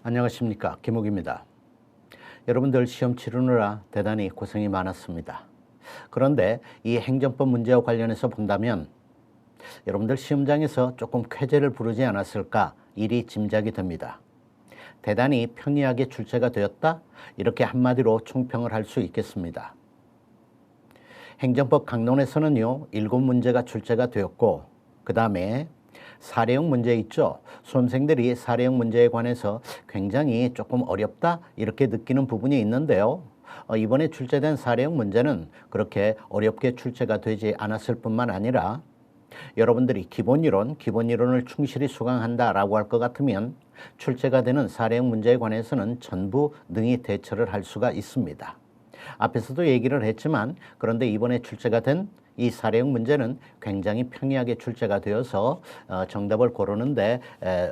안녕하십니까, 김욱입니다. 여러분들 시험 치르느라 대단히 고생이 많았습니다. 그런데 이 행정법 문제와 관련해서 본다면 여러분들 시험장에서 조금 쾌재를 부르지 않았을까 일이 짐작이 됩니다. 대단히 평이하게 출제가 되었다, 이렇게 한마디로 총평을 할 수 있겠습니다. 행정법 강론에서는요 7문제가 출제가 되었고, 그 다음에 사례형 문제 있죠. 수험생들이 사례형 문제에 관해서 굉장히 조금 어렵다 이렇게 느끼는 부분이 있는데요. 이번에 출제된 사례형 문제는 그렇게 어렵게 출제가 되지 않았을 뿐만 아니라 여러분들이 기본이론을 충실히 수강한다라고 할 것 같으면 출제가 되는 사례형 문제에 관해서는 전부 능히 대처를 할 수가 있습니다. 앞에서도 얘기를 했지만, 그런데 이번에 출제가 된 이 사례형 문제는 굉장히 평이하게 출제가 되어서 정답을 고르는데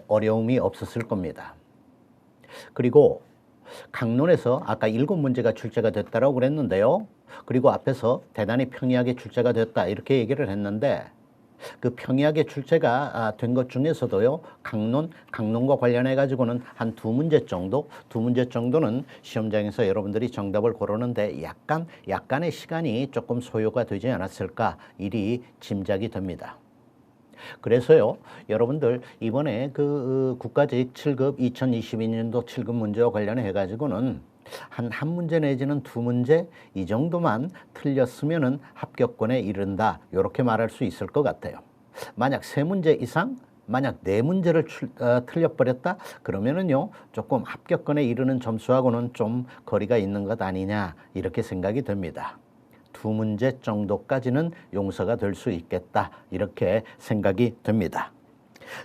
어려움이 없었을 겁니다. 그리고 강론에서 아까 7문제가 출제가 됐다고 그랬는데요. 그리고 앞에서 대단히 평이하게 출제가 됐다 이렇게 얘기를 했는데, 그 평이하게 출제가 된 것 중에서도요 강론과 관련해 가지고는 한 2문제 정도는 시험장에서 여러분들이 정답을 고르는데 약간의 시간이 조금 소요가 되지 않았을까 일이 짐작이 됩니다. 그래서요 여러분들 이번에 그 국가직 7급 2022년도 7급 문제와 관련해 가지고는 한 문제 내지는 2문제 이 정도만 틀렸으면은 합격권에 이른다, 이렇게 말할 수 있을 것 같아요. 만약 3문제 이상, 만약 4문제를 틀려버렸다 그러면은요 조금 합격권에 이르는 점수하고는 좀 거리가 있는 것 아니냐 이렇게 생각이 됩니다. 2문제 정도까지는 용서가 될 수 있겠다 이렇게 생각이 됩니다.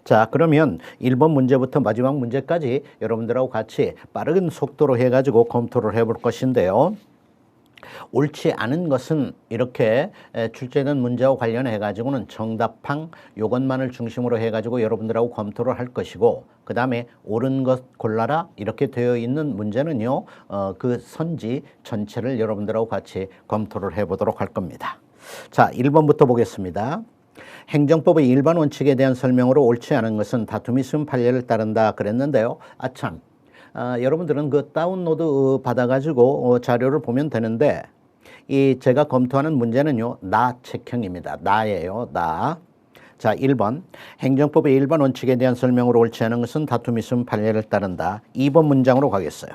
자, 그러면 1번 문제부터 마지막 문제까지 여러분들하고 같이 빠른 속도로 해가지고 검토를 해볼 것인데요. 옳지 않은 것은 이렇게 출제된 문제와 관련해 가지고는 정답항 요것만을 중심으로 해 가지고 여러분들하고 검토를 할 것이고, 그 다음에 옳은 것 골라라 이렇게 되어 있는 문제는요 그 선지 전체를 여러분들하고 같이 검토를 해 보도록 할 겁니다. 자, 1번부터 보겠습니다. 행정법의 일반 원칙에 대한 설명으로 옳지 않은 것은 다툼이 있으면 판례를 따른다 그랬는데요. 아참, 여러분들은 그 다운로드 받아가지고 자료를 보면 되는데, 이 제가 검토하는 문제는요 나 책형입니다. 나예요, 나. 자, 1번 행정법의 일반 원칙에 대한 설명으로 옳지 않은 것은 다툼이 있으면 판례를 따른다. 2번 문장으로 가겠어요.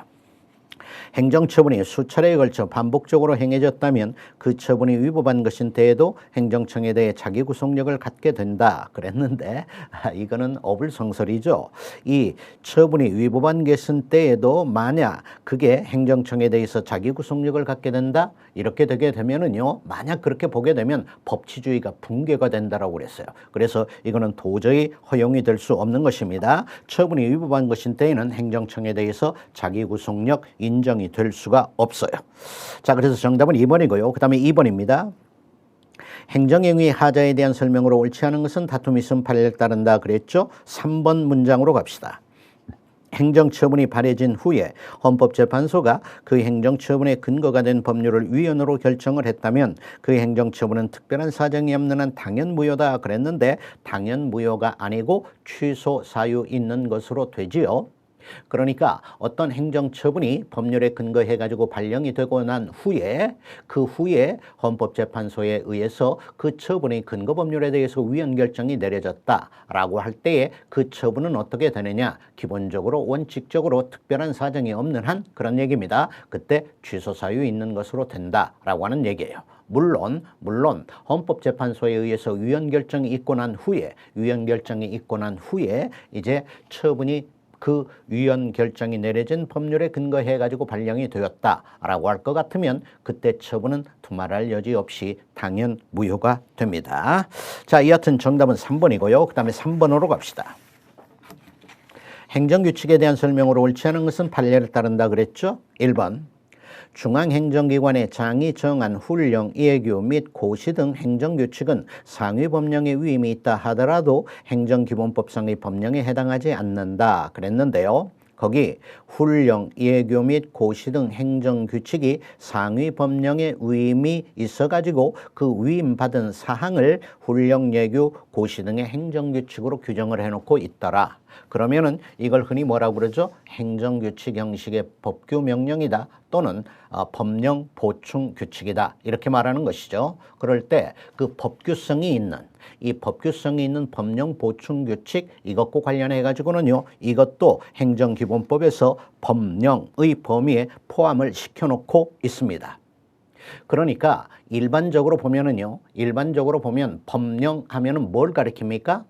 행정처분이 수차례에 걸쳐 반복적으로 행해졌다면 그 처분이 위법한 것인 때에도 행정청에 대해 자기 구속력을 갖게 된다 그랬는데, 이거는 어불성설이죠. 이 처분이 위법한 것인 때에도 만약 그게 행정청에 대해서 자기 구속력을 갖게 된다 이렇게 되게 되면은요, 만약 그렇게 보게 되면 법치주의가 붕괴가 된다라고 그랬어요. 그래서 이거는 도저히 허용이 될 수 없는 것입니다. 처분이 위법한 것인 때에는 행정청에 대해서 자기 구속력 인정이 될 수가 없어요. 자, 그래서 정답은 2번이고요. 그 다음에 2번입니다. 행정행위 하자에 대한 설명으로 옳지 않은 것은 다툼이 있으면 판례를 따른다 그랬죠. 3번 문장으로 갑시다. 행정처분이 발해진 후에 헌법재판소가 그 행정처분의 근거가 된 법률을 위헌으로 결정을 했다면 그 행정처분은 특별한 사정이 없는 한 당연무효다 그랬는데, 당연무효가 아니고 취소 사유 있는 것으로 되지요. 그러니까 어떤 행정처분이 법률에 근거해 가지고 발령이 되고 난 후에 그 후에 헌법재판소에 의해서 그 처분의 근거 법률에 대해서 위헌 결정이 내려졌다라고 할 때에 그 처분은 어떻게 되느냐, 기본적으로 원칙적으로 특별한 사정이 없는 한 그런 얘기입니다. 그때 취소 사유 있는 것으로 된다라고 하는 얘기예요. 물론 헌법재판소에 의해서 위헌 결정이 있고 난 후에 이제 처분이 그 위헌 결정이 내려진 법률에 근거해 가지고 발령이 되었다라고 할 것 같으면 그때 처분은 두말할 여지 없이 당연 무효가 됩니다. 자, 여하튼 정답은 3번이고요. 그 다음에 3번으로 갑시다. 행정규칙에 대한 설명으로 옳지 않은 것은 판례를 따른다 그랬죠. 1번 중앙행정기관의 장이 정한 훈령, 예규 및 고시 등 행정규칙은 상위법령의 위임이 있다 하더라도 행정기본법상의 법령에 해당하지 않는다 그랬는데요. 거기 훈령, 예규 및 고시 등 행정규칙이 상위법령의 위임이 있어가지고 그 위임받은 사항을 훈령, 예규, 고시 등의 행정규칙으로 규정을 해놓고 있더라. 그러면은 이걸 흔히 뭐라고 그러죠? 행정규칙 형식의 법규명령이다 또는 법령 보충 규칙이다 이렇게 말하는 것이죠. 그럴 때 그 법규성이 있는 이 법규성이 있는 법령 보충 규칙 이것과 관련해 가지고는요. 이것도 행정기본법에서 법령의 범위에 포함을 시켜놓고 있습니다. 그러니까 일반적으로 보면은요. 일반적으로 보면 법령 하면은 뭘 가리킵니까?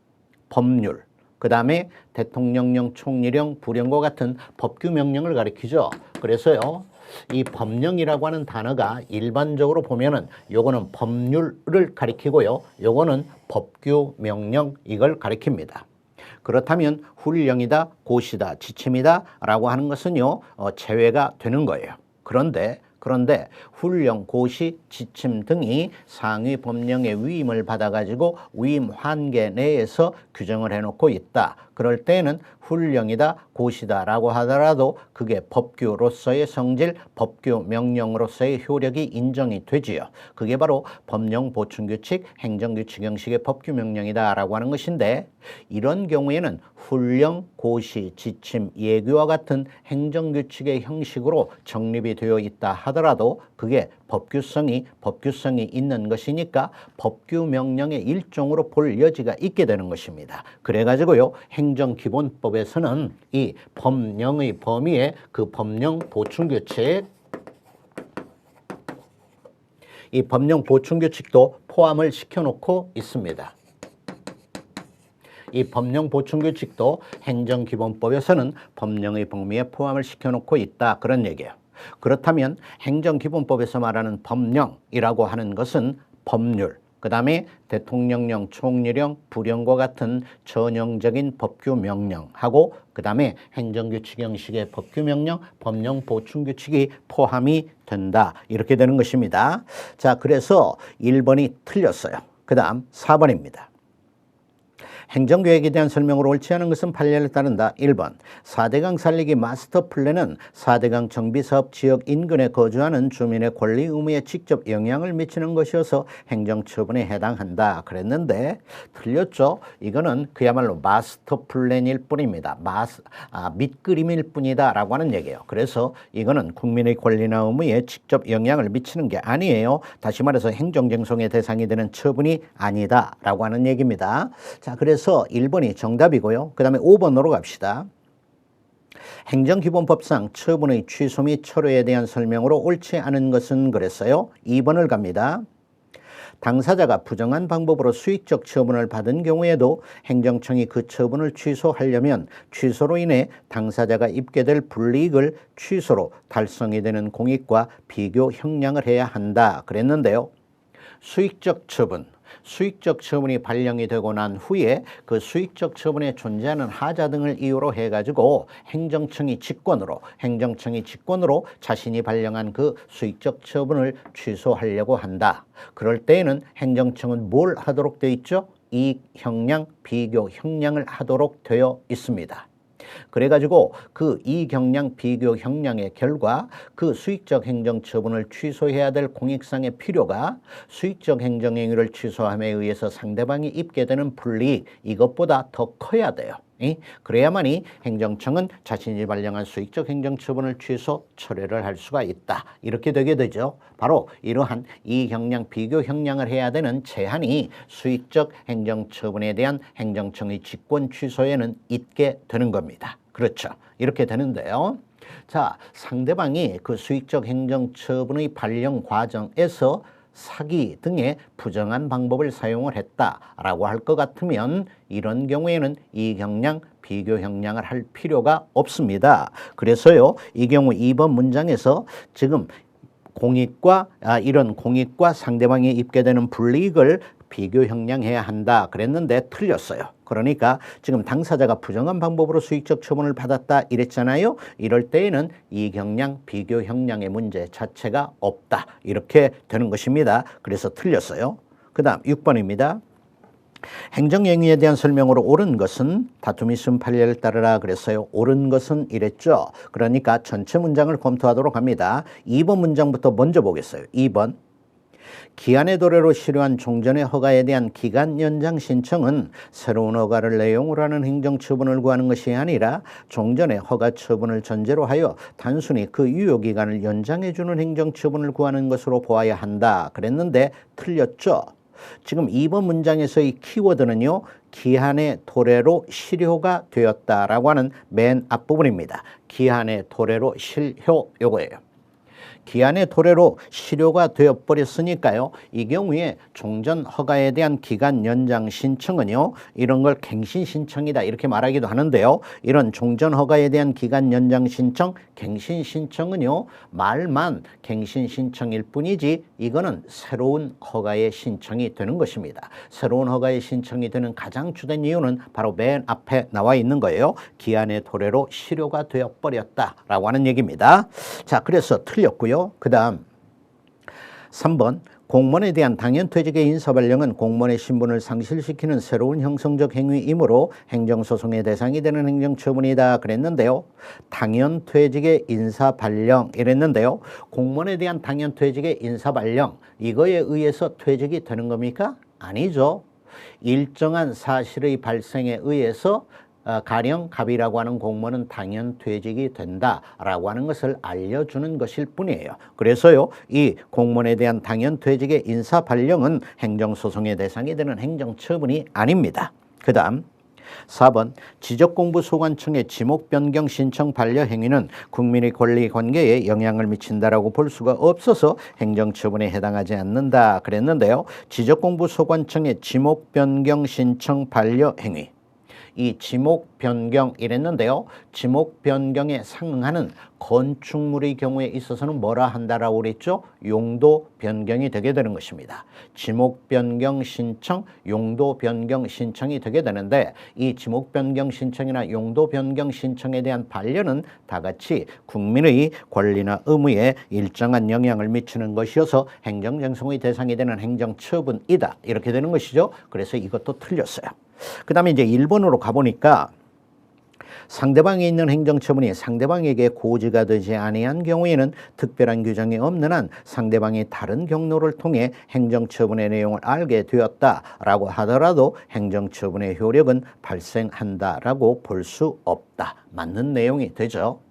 법률. 그 다음에 대통령령, 총리령, 부령과 같은 법규 명령을 가리키죠. 그래서요. 이 법령이라고 하는 단어가 일반적으로 보면은 요거는 법률을 가리키고요. 요거는 법규 명령 이걸 가리킵니다. 그렇다면 훈령이다, 고시다, 지침이다 라고 하는 것은요. 제외가 되는 거예요. 그런데 훈령, 고시, 지침 등이 상위 법령의 위임을 받아가지고 위임 한계 내에서 규정을 해놓고 있다. 그럴 때는 훈령이다, 고시다라고 하더라도 그게 법규로서의 성질, 법규 명령으로서의 효력이 인정이 되지요. 그게 바로 법령 보충규칙, 행정규칙 형식의 법규 명령이다라고 하는 것인데 이런 경우에는 훈령, 고시, 지침, 예규와 같은 행정규칙의 형식으로 정립이 되어 있다 하더라도 그게 법규성이 있는 것이니까 법규 명령의 일종으로 볼 여지가 있게 되는 것입니다. 그래가지고요 행정기본법에서는 이 법령의 범위에 그 법령 보충규칙 이 법령 보충규칙도 포함을 시켜놓고 있습니다. 이 법령 보충규칙도 행정기본법에서는 법령의 범위에 포함을 시켜놓고 있다 그런 얘기예요. 그렇다면 행정기본법에서 말하는 법령이라고 하는 것은 법률, 그 다음에 대통령령, 총리령, 부령과 같은 전형적인 법규명령하고 그 다음에 행정규칙 형식의 법규명령, 법령 보충규칙이 포함이 된다 이렇게 되는 것입니다. 자, 그래서 1번이 틀렸어요. 그 다음 4번입니다. 행정계획에 대한 설명으로 옳지 않은 것은 판례를 따른다. 1번 4대강 살리기 마스터 플랜은 4대강 정비사업 지역 인근에 거주하는 주민의 권리 의무에 직접 영향을 미치는 것이어서 행정처분에 해당한다. 그랬는데 틀렸죠. 이거는 그야말로 마스터 플랜일 뿐입니다. 밑그림일 뿐이다 라고 하는 얘기예요. 그래서 이거는 국민의 권리나 의무에 직접 영향을 미치는 게 아니에요. 다시 말해서 행정쟁송의 대상이 되는 처분이 아니다 라고 하는 얘기입니다. 자, 그래서 1번이 정답이고요. 그 다음에 5번으로 갑시다. 행정기본법상 처분의 취소 및 철회에 대한 설명으로 옳지 않은 것은 그랬어요. 2번을 갑니다. 당사자가 부정한 방법으로 수익적 처분을 받은 경우에도 행정청이 그 처분을 취소하려면 취소로 인해 당사자가 입게 될 불이익을 취소로 달성이 되는 공익과 비교 형량을 해야 한다 그랬는데요. 수익적 처분이 발령이 되고 난 후에 그 수익적 처분에 존재하는 하자 등을 이유로 해가지고 행정청이 직권으로 자신이 발령한 그 수익적 처분을 취소하려고 한다. 그럴 때에는 행정청은 뭘 하도록 되어 있죠? 이익 형량, 비교 형량을 하도록 되어 있습니다. 그래가지고 그 이익형량, 비교 형량의 결과 그 수익적 행정처분을 취소해야 될 공익상의 필요가 수익적 행정행위를 취소함에 의해서 상대방이 입게 되는 불이익 이것보다 더 커야 돼요. 그래야만이 행정청은 자신이 발령한 수익적 행정처분을 취소, 철회를 할 수가 있다. 이렇게 되게 되죠. 바로 이러한 이익형량, 비교 형량을 해야 되는 제한이 수익적 행정처분에 대한 행정청의 직권 취소에는 있게 되는 겁니다. 그렇죠. 이렇게 되는데요. 자, 상대방이 그 수익적 행정처분의 발령 과정에서 사기 등의 부정한 방법을 사용을 했다라고 할 것 같으면 이런 경우에는 이익형량, 비교 형량을 할 필요가 없습니다. 그래서요, 이 경우 2번 문장에서 지금 이런 공익과 상대방이 입게 되는 불이익을 비교 형량해야 한다 그랬는데 틀렸어요. 그러니까 지금 당사자가 부정한 방법으로 수익적 처분을 받았다 이랬잖아요. 이럴 때에는 이익형량, 비교 형량의 문제 자체가 없다. 이렇게 되는 것입니다. 그래서 틀렸어요. 그 다음 6번입니다. 행정행위에 대한 설명으로 옳은 것은 다툼이 있음 판례를 따르라 그랬어요. 옳은 것은 이랬죠. 그러니까 전체 문장을 검토하도록 합니다. 2번 문장부터 먼저 보겠어요. 2번. 기한의 도래로 실효한 종전의 허가에 대한 기간 연장 신청은 새로운 허가를 내용으로 하는 행정처분을 구하는 것이 아니라 종전의 허가 처분을 전제로 하여 단순히 그 유효기간을 연장해주는 행정처분을 구하는 것으로 보아야 한다 그랬는데 틀렸죠. 지금 2번 문장에서의 키워드는요. 기한의 도래로 실효가 되었다라고 하는 맨 앞부분입니다. 기한의 도래로 실효 요거예요. 기한의 도래로 실효가 되어버렸으니까요. 이 경우에 종전 허가에 대한 기간 연장 신청은요. 이런 걸 갱신 신청이다 이렇게 말하기도 하는데요. 이런 종전 허가에 대한 기간 연장 신청, 갱신 신청은요. 말만 갱신 신청일 뿐이지 이거는 새로운 허가의 신청이 되는 것입니다. 새로운 허가의 신청이 되는 가장 주된 이유는 바로 맨 앞에 나와 있는 거예요. 기한의 도래로 실효가 되어버렸다라고 하는 얘기입니다. 자, 그래서 틀렸고요. 그 다음 3번 공무원에 대한 당연퇴직의 인사발령은 공무원의 신분을 상실시키는 새로운 형성적 행위이므로 행정소송의 대상이 되는 행정처분이다 그랬는데요. 당연퇴직의 인사발령 이랬는데요. 공무원에 대한 당연퇴직의 인사발령 이거에 의해서 퇴직이 되는 겁니까? 아니죠. 일정한 사실의 발생에 의해서 가령 갑이라고 하는 공무원은 당연퇴직이 된다라고 하는 것을 알려주는 것일 뿐이에요. 그래서요, 이 공무원에 대한 당연퇴직의 인사발령은 행정소송의 대상이 되는 행정처분이 아닙니다. 그 다음 4번 지적공부소관청의 지목변경 신청 반려 행위는 국민의 권리관계에 영향을 미친다라고 볼 수가 없어서 행정처분에 해당하지 않는다 그랬는데요. 지적공부소관청의 지목변경 신청 반려 행위 이 지목 변경 이랬는데요. 지목 변경에 상응하는 건축물의 경우에 있어서는 뭐라 한다라고 그랬죠? 용도 변경이 되게 되는 것입니다. 지목 변경 신청, 용도 변경 신청이 되게 되는데 이 지목 변경 신청이나 용도 변경 신청에 대한 반려는 다 같이 국민의 권리나 의무에 일정한 영향을 미치는 것이어서 행정쟁송의 대상이 되는 행정처분이다. 이렇게 되는 것이죠. 그래서 이것도 틀렸어요. 그 다음에 이제 1번으로 가보니까 상대방에 있는 행정처분이 상대방에게 고지가 되지 아니한 경우에는 특별한 규정이 없는 한 상대방이 다른 경로를 통해 행정처분의 내용을 알게 되었다라고 하더라도 행정처분의 효력은 발생한다라고 볼 수 없다. 맞는 내용이 되죠.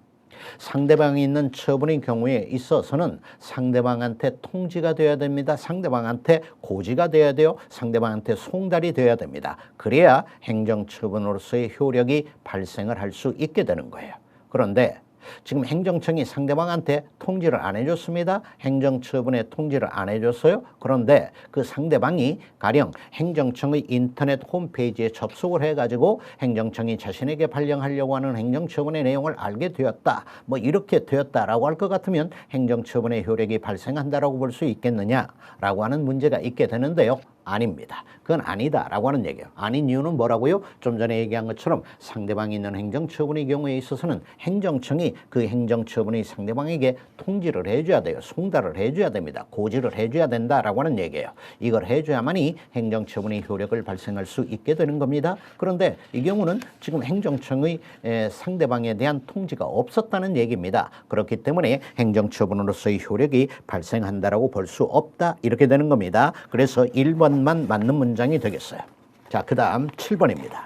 상대방이 있는 처분의 경우에 있어서는 상대방한테 통지가 돼야 됩니다. 상대방한테 고지가 돼야 돼요. 상대방한테 송달이 돼야 됩니다. 그래야 행정처분으로서의 효력이 발생을 할 수 있게 되는 거예요. 그런데 지금 행정청이 상대방한테 통지를 안 해줬습니다. 행정처분에 통지를 안 해줬어요. 그런데 그 상대방이 가령 행정청의 인터넷 홈페이지에 접속을 해가지고 행정청이 자신에게 발령하려고 하는 행정처분의 내용을 알게 되었다. 뭐 이렇게 되었다라고 할 것 같으면 행정처분의 효력이 발생한다라고 볼 수 있겠느냐라고 하는 문제가 있게 되는데요. 아닙니다. 그건 아니다라고 하는 얘기예요. 아닌 이유는 뭐라고요? 좀 전에 얘기한 것처럼 상대방이 있는 행정처분의 경우에 있어서는 행정청이 그 행정처분의 상대방에게 통지를 해줘야 돼요. 송달을 해줘야 됩니다. 고지를 해줘야 된다라고 하는 얘기예요. 이걸 해줘야만이 행정처분의 효력을 발생할 수 있게 되는 겁니다. 그런데 이 경우는 지금 행정청의 상대방에 대한 통지가 없었다는 얘기입니다. 그렇기 때문에 행정처분으로서의 효력이 발생한다라고 볼 수 없다. 이렇게 되는 겁니다. 그래서 1번만 맞는 문장이 되겠어요. 자, 그 다음 7번입니다.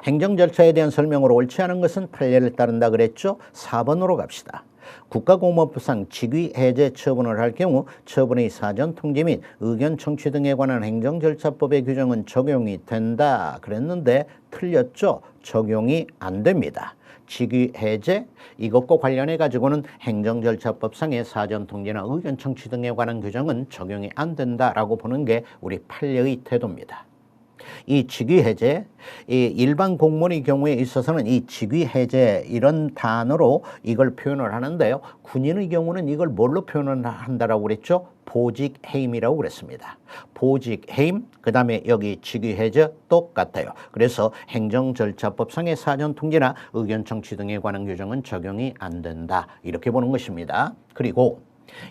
행정 절차에 대한 설명으로 옳지 않은 것은 판례를 따른다 그랬죠? 4번으로 갑시다. 국가공무원법상 직위 해제 처분을 할 경우 처분의 사전 통지 및 의견 청취 등에 관한 행정절차법의 규정은 적용이 된다 그랬는데 틀렸죠? 적용이 안 됩니다. 직위 해제 이것과 관련해 가지고는 행정절차법상의 사전 통지나 의견 청취 등에 관한 규정은 적용이 안 된다라고 보는 게 우리 판례의 태도입니다. 이 직위 해제, 이 일반 공무원의 경우에 있어서는 이 직위 해제 이런 단어로 이걸 표현을 하는데요. 군인의 경우는 이걸 뭘로 표현을 한다라고 그랬죠? 보직 해임이라고 그랬습니다. 보직 해임, 그 다음에 여기 직위 해제 똑같아요. 그래서 행정절차법상의 사전 통지나 의견 청취 등에 관한 규정은 적용이 안 된다. 이렇게 보는 것입니다. 그리고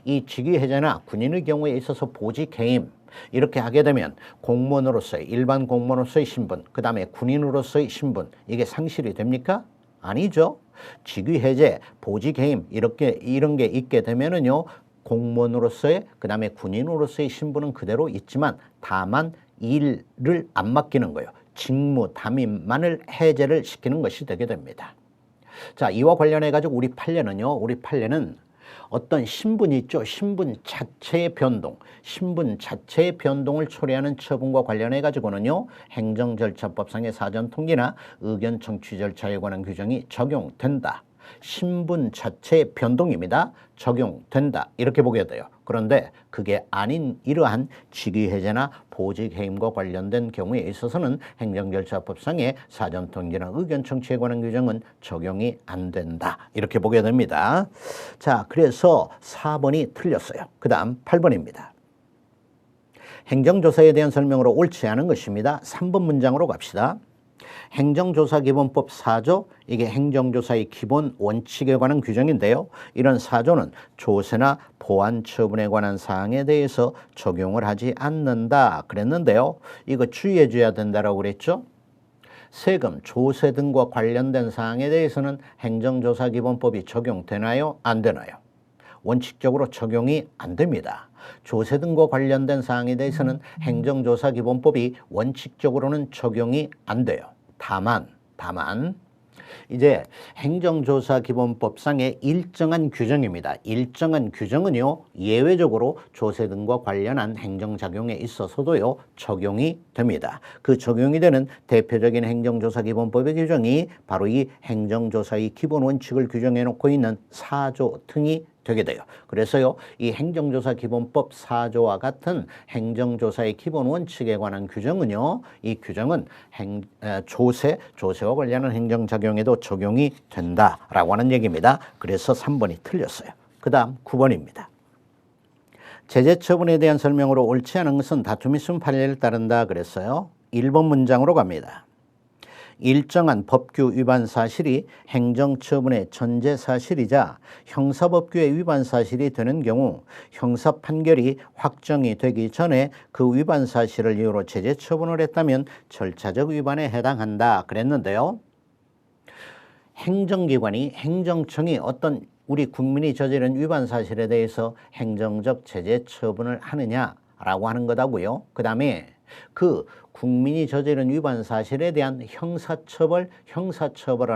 이 직위 해제나 군인의 경우에 있어서 보직 해임 이렇게 하게 되면 공무원으로서의 일반 공무원으로서의 신분, 그 다음에 군인으로서의 신분 이게 상실이 됩니까? 아니죠. 직위 해제, 보직 해임 이런 게 있게 되면은요 공무원으로서의 그다음에 군인으로서의 신분은 그대로 있지만 다만 일을 안 맡기는 거예요. 직무 담임만을 해제를 시키는 것이 되게 됩니다. 자, 이와 관련해 가지고 우리 판례는요. 우리 판례는 어떤 신분이 있죠. 신분 자체의 변동, 신분 자체의 변동을 초래하는 처분과 관련해 가지고는요. 행정절차법상의 사전통지나 의견 청취 절차에 관한 규정이 적용된다. 신분 자체의 변동입니다. 적용된다. 이렇게 보게 돼요. 그런데 그게 아닌 이러한 직위해제나 보직해임과 관련된 경우에 있어서는 행정절차법상의 사전통지나 의견 청취에 관한 규정은 적용이 안 된다. 이렇게 보게 됩니다. 자, 그래서 4번이 틀렸어요. 그 다음 8번입니다. 행정조사에 대한 설명으로 옳지 않은 것입니다. 3번 문장으로 갑시다. 행정조사기본법 4조, 이게 행정조사의 기본 원칙에 관한 규정인데요. 이런 4조는 조세나 보안 처분에 관한 사항에 대해서 적용을 하지 않는다 그랬는데요. 이거 주의해 줘야 된다라고 그랬죠. 세금, 조세 등과 관련된 사항에 대해서는 행정조사기본법이 적용되나요? 안 되나요? 원칙적으로 적용이 안 됩니다. 조세 등과 관련된 사항에 대해서는 행정조사기본법이 원칙적으로는 적용이 안 돼요. 다만 이제 행정조사기본법상의 일정한 규정입니다. 일정한 규정은요, 예외적으로 조세 등과 관련한 행정작용에 있어서도요, 적용이 됩니다. 그 적용이 되는 대표적인 행정조사기본법의 규정이 바로 이 행정조사의 기본 원칙을 규정해 놓고 있는 4조 등이 되게 돼요. 그래서요, 이 행정조사기본법 4조와 같은 행정조사의 기본 원칙에 관한 규정은요, 이 규정은 조세와 관련한 행정작용에도 적용이 된다라고 하는 얘기입니다. 그래서 3번이 틀렸어요. 그 다음 9번입니다. 제재처분에 대한 설명으로 옳지 않은 것은 다툼이 있으면 판례를 따른다 그랬어요. 1번 문장으로 갑니다. 일정한 법규 위반 사실이 행정처분의 전제 사실이자 형사법규의 위반 사실이 되는 경우 형사 판결이 확정이 되기 전에 그 위반 사실을 이유로 제재 처분을 했다면 절차적 위반에 해당한다 그랬는데요. 행정기관이 행정청이 어떤 우리 국민이 저지른 위반 사실에 대해서 행정적 제재 처분을 하느냐라고 하는 거다고요. 그 다음에 그 국민이 저지른 위반 사실에 대한 형사처벌을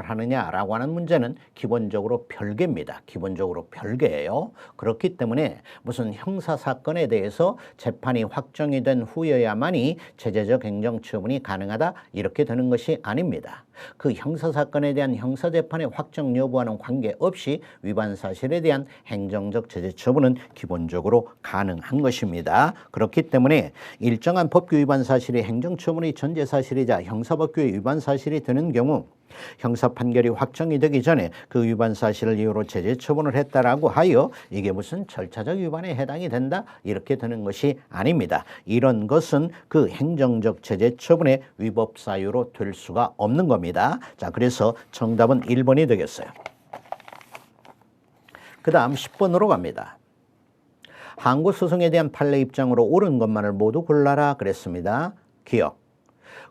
하느냐라고 하는 문제는 기본적으로 별개입니다. 기본적으로 별개예요. 그렇기 때문에 무슨 형사사건에 대해서 재판이 확정이 된 후여야만이 제재적 행정처분이 가능하다 이렇게 되는 것이 아닙니다. 그 형사사건에 대한 형사재판의 확정 여부와는 관계없이 위반 사실에 대한 행정적 제재 처분은 기본적으로 가능한 것입니다. 그렇기 때문에 일정한 법규 위반 사실이 행정처분의 전제 사실이자 형사법규의 위반 사실이 되는 경우 형사 판결이 확정이 되기 전에 그 위반 사실을 이유로 제재 처분을 했다라고 하여 이게 무슨 절차적 위반에 해당이 된다 이렇게 되는 것이 아닙니다. 이런 것은 그 행정적 제재 처분의 위법 사유로 될 수가 없는 겁니다. 자, 그래서 정답은 1번이 되겠어요. 그 다음 10번으로 갑니다. 항고소송에 대한 판례 입장으로 옳은 것만을 모두 골라라 그랬습니다. 기억.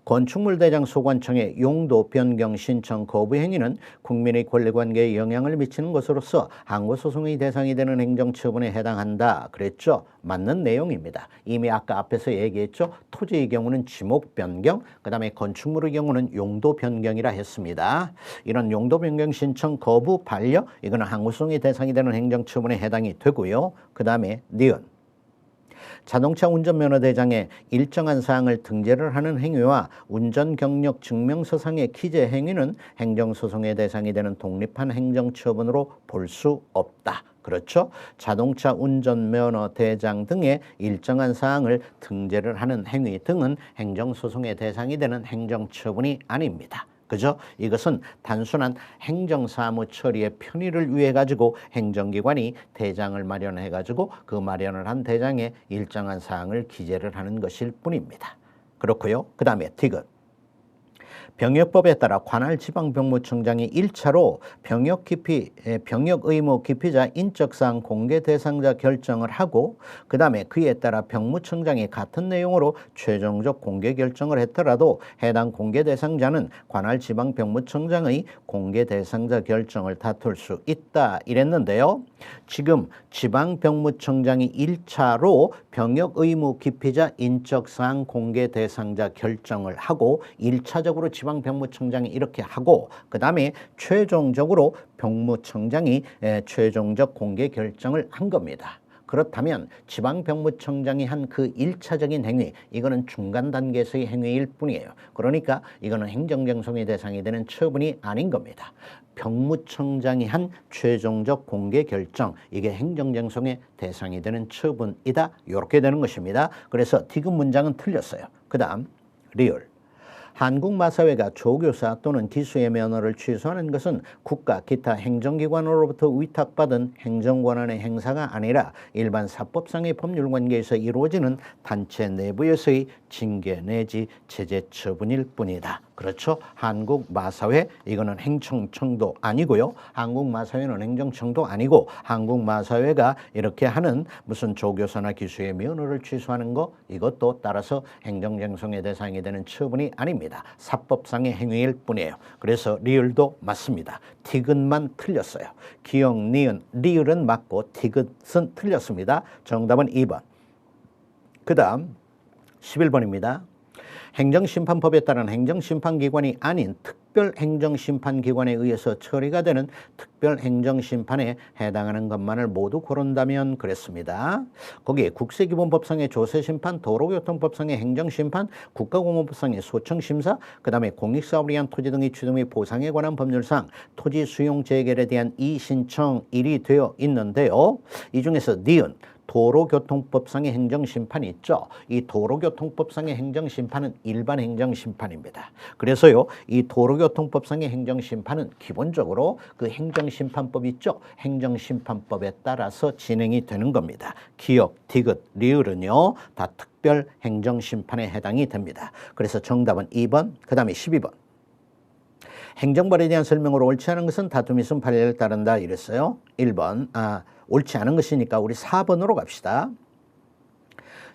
건축물대장 소관청의 용도 변경 신청 거부 행위는 국민의 권리관계에 영향을 미치는 것으로서 항고소송의 대상이 되는 행정처분에 해당한다 그랬죠. 맞는 내용입니다. 이미 아까 앞에서 얘기했죠. 토지의 경우는 지목 변경, 그 다음에 건축물의 경우는 용도 변경이라 했습니다. 이런 용도 변경 신청 거부 반려, 이거는 항고소송의 대상이 되는 행정처분에 해당이 되고요. 그 다음에 니은. 자동차 운전면허 대장에 일정한 사항을 등재를 하는 행위와 운전 경력 증명서상의 기재 행위는 행정소송의 대상이 되는 독립한 행정처분으로 볼 수 없다. 그렇죠? 자동차 운전면허 대장 등의 일정한 사항을 등재를 하는 행위 등은 행정소송의 대상이 되는 행정처분이 아닙니다. 그죠? 이것은 단순한 행정사무 처리의 편의를 위해 가지고 행정기관이 대장을 마련해 가지고 그 마련을 한 대장에 일정한 사항을 기재를 하는 것일 뿐입니다. 그렇고요. 그 다음에 디귿. 병역법에 따라 관할 지방병무청장이 1차로 병역 의무 기피자 인적사항 공개 대상자 결정을 하고 그 다음에 그에 따라 병무청장이 같은 내용으로 최종적 공개 결정을 했더라도 해당 공개 대상자는 관할 지방병무청장의 공개 대상자 결정을 다툴 수 있다 이랬는데요. 지금 지방병무청장이 1차로 병역 의무 기피자 인적사항 공개 대상자 결정을 하고 1차적으로 지방병무청장이 이렇게 하고 그 다음에 최종적으로 병무청장이 최종적 공개 결정을 한 겁니다. 그렇다면 지방병무청장이 한 그 1차적인 행위, 이거는 중간 단계에서의 행위일 뿐이에요. 그러니까 이거는 행정쟁송의 대상이 되는 처분이 아닌 겁니다. 병무청장이 한 최종적 공개 결정, 이게 행정쟁송의 대상이 되는 처분이다. 이렇게 되는 것입니다. 그래서 디귿 문장은 틀렸어요. 그 다음 리얼. 한국마사회가 조교사 또는 기수의 면허를 취소하는 것은 국가 기타 행정기관으로부터 위탁받은 행정권한의 행사가 아니라 일반 사법상의 법률관계에서 이루어지는 단체 내부에서의 징계 내지 제재 처분일 뿐이다. 그렇죠? 한국마사회, 이거는 행정청도 아니고요. 한국마사회는 행정청도 아니고 한국마사회가 이렇게 하는 무슨 조교사나 기수의 면허를 취소하는 거, 이것도 따라서 행정쟁송의 대상이 되는 처분이 아닙니다. 사법상의 행위일 뿐이에요. 그래서 리을도 맞습니다. 디귿만 틀렸어요. 기역, 니은, 리을은 맞고 디귿은 틀렸습니다. 정답은 2번. 그 다음 11번입니다. 행정심판법에 따른 행정심판기관이 아닌 특별행정심판기관에 의해서 처리가 되는 특별행정심판에 해당하는 것만을 모두 고른다면 그랬습니다. 거기에 국세기본법상의 조세심판, 도로교통법상의 행정심판, 국가공무법상의 소청심사, 그 다음에 공익사업을 위한 토지 등의 취득 및 보상에 관한 법률상 토지 수용 재결에 대한 이신청일이 되어 있는데요. 이 중에서 니은 도로교통법상의 행정심판이 있죠. 이 도로교통법상의 행정심판은 일반 행정심판입니다. 그래서요, 이 도로교통법상의 행정심판은 기본적으로 그 행정심판법 있죠. 행정심판법에 따라서 진행이 되는 겁니다. 기역, 디귿, 리을은요, 다 특별 행정심판에 해당이 됩니다. 그래서 정답은 2번, 그 다음에 12번. 행정벌에 대한 설명으로 옳지 않은 것은 다툼이 있으면 판례를 따른다 이랬어요. 1번, 옳지 않은 것이니까 우리 4번으로 갑시다.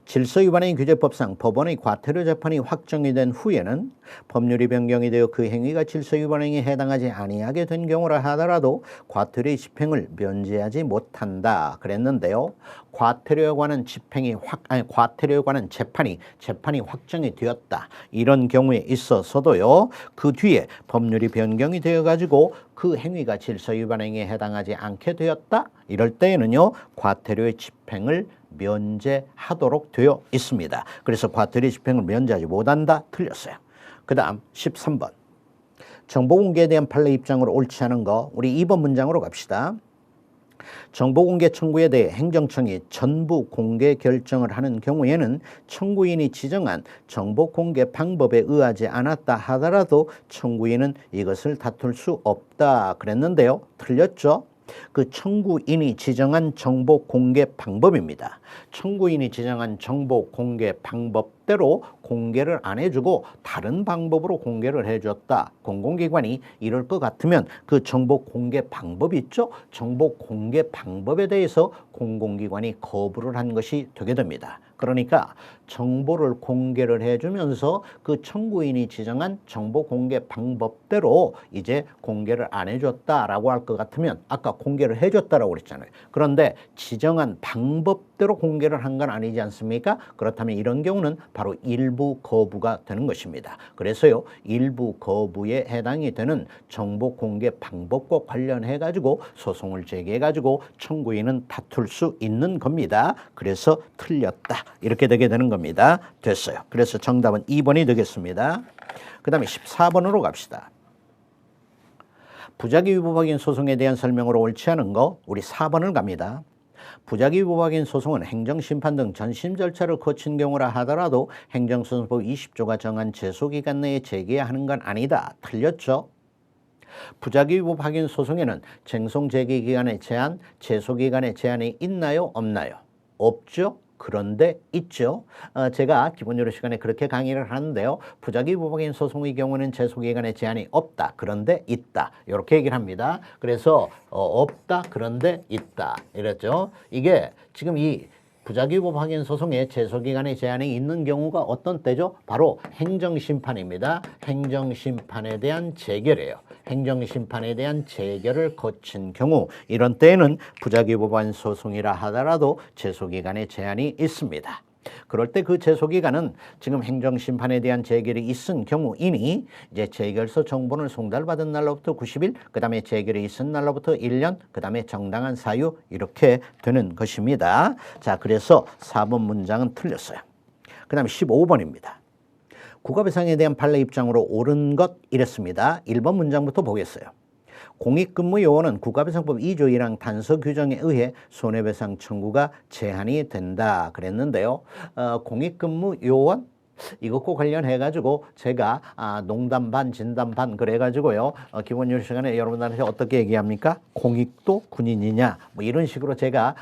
질서위반의 규제법상 법원의 과태료 재판이 확정이 된 후에는 법률이 변경이 되어 그 행위가 질서위반 행위에 해당하지 아니하게 된 경우라 하더라도 과태료의 집행을 면제하지 못한다 그랬는데요. 과태료에 관한 과태료에 관한 재판이 확정이 되었다. 이런 경우에 있어서도요. 그 뒤에 법률이 변경이 되어 가지고 그 행위가 질서위반 행위에 해당하지 않게 되었다. 이럴 때에는요. 과태료의 집행을 면제하도록 되어 있습니다. 그래서 과태료 집행을 면제하지 못한다. 틀렸어요. 그 다음 13번. 정보공개에 대한 판례 입장으로 옳지 않은 거 우리 2번 문장으로 갑시다. 정보공개 청구에 대해 행정청이 전부 공개 결정을 하는 경우에는 청구인이 지정한 정보공개 방법에 의하지 않았다 하더라도 청구인은 이것을 다툴 수 없다 그랬는데요. 틀렸죠? 그 청구인이 지정한 정보 공개 방법입니다. 청구인이 지정한 정보 공개 방법대로 공개를 안 해주고 다른 방법으로 공개를 해줬다. 공공기관이 이럴 것 같으면 그 정보 공개 방법이 있죠. 정보 공개 방법에 대해서 공공기관이 거부를 한 것이 되게 됩니다. 그러니까 정보를 공개를 해주면서 그 청구인이 지정한 정보 공개 방법대로 이제 공개를 안 해줬다라고 할 것 같으면 아까 공개를 해줬다라고 그랬잖아요. 그런데 지정한 방법대로 공개를 한 건 아니지 않습니까? 그렇다면 이런 경우는 바로 일부 거부가 되는 것입니다. 그래서요, 일부 거부에 해당이 되는 정보 공개 방법과 관련해 가지고 소송을 제기해 가지고 청구인은 다툴 수 있는 겁니다. 그래서 틀렸다. 이렇게 되게 되는 겁니다. 됐어요. 그래서 정답은 2번이 되겠습니다. 그 다음에 14번으로 갑시다. 부작위 위법 확인 소송에 대한 설명으로 옳지 않은 거 우리 4번을 갑니다. 부작위 위법 확인 소송은 행정심판 등 전심 절차를 거친 경우라 하더라도 행정소송법 20조가 정한 제소기간 내에 제기해야 하는 건 아니다. 틀렸죠? 부작위 위법 확인 소송에는 쟁송 제기 기간의 제한, 제소 기간의 제한이 있나요? 없나요? 없죠? 그런데 있죠. 제가 기본적으로 시간에 그렇게 강의를 하는데요. 부작위법확인 소송의 경우는 제소기간에 제한이 없다. 그런데 있다. 이렇게 얘기를 합니다. 그래서 없다. 그런데 있다. 이랬죠. 이게 지금 이 부작위법 확인 소송에 제소기간의 제한이 있는 경우가 어떤 때죠? 바로 행정심판입니다. 행정심판에 대한 재결이에요. 행정심판에 대한 재결을 거친 경우 이런 때에는 부작위법 확인 소송이라 하더라도 제소기간의 제한이 있습니다. 그럴 때 그 제소기간은 지금 행정심판에 대한 재결이 있은 경우이니 이제 재결서 정본을 송달받은 날로부터 90일, 그 다음에 재결이 있은 날로부터 1년, 그 다음에 정당한 사유 이렇게 되는 것입니다. 자, 그래서 4번 문장은 틀렸어요. 그 다음에 15번입니다. 국가배상에 대한 판례 입장으로 옳은 것 이랬습니다. 1번 문장부터 보겠어요. 공익근무요원은 국가배상법 2조 1항 단서 규정에 의해 손해배상 청구가 제한이 된다 그랬는데요. 공익근무요원 이것과 관련해가지고 제가 농담 반 진담 반 그래가지고요. 기본요리 시간에 여러분들한테 어떻게 얘기합니까? 공익도 군인이냐 뭐 이런 식으로 제가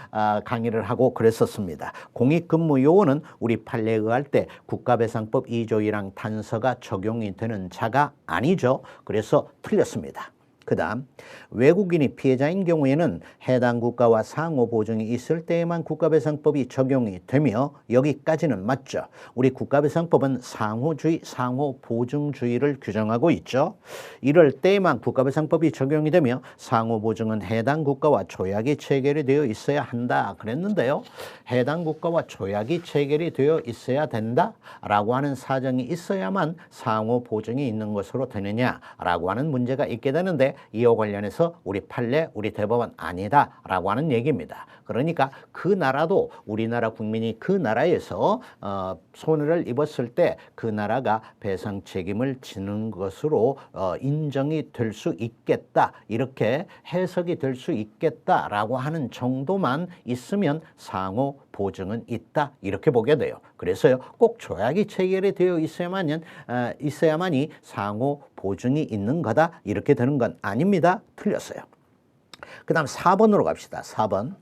강의를 하고 그랬었습니다. 공익근무요원은 우리 판례에 의할 때 국가배상법 2조 1항 단서가 적용이 되는 자가 아니죠. 그래서 틀렸습니다. 그 다음 외국인이 피해자인 경우에는 해당 국가와 상호 보증이 있을 때에만 국가배상법이 적용이 되며 여기까지는 맞죠. 우리 국가배상법은 상호주의, 상호보증주의를 규정하고 있죠. 이럴 때에만 국가배상법이 적용이 되며 상호보증은 해당 국가와 조약이 체결이 되어 있어야 한다 그랬는데요. 해당 국가와 조약이 체결이 되어 있어야 된다라고 하는 사정이 있어야만 상호보증이 있는 것으로 되느냐라고 하는 문제가 있게 되는데 이와 관련해서 우리 판례, 우리 대법원 아니다라고 하는 얘기입니다. 그러니까 그 나라도 우리나라 국민이 그 나라에서 손해를 입었을 때 그 나라가 배상 책임을 지는 것으로 인정이 될 수 있겠다. 이렇게 해석이 될 수 있겠다라고 하는 정도만 있으면 상호 보증은 있다. 이렇게 보게 돼요. 그래서요. 꼭 조약이 체결이 되어 있어야만이 상호 보증이 있는 거다. 이렇게 되는 건 아닙니다. 틀렸어요. 그 다음 4번으로 갑시다. 4번.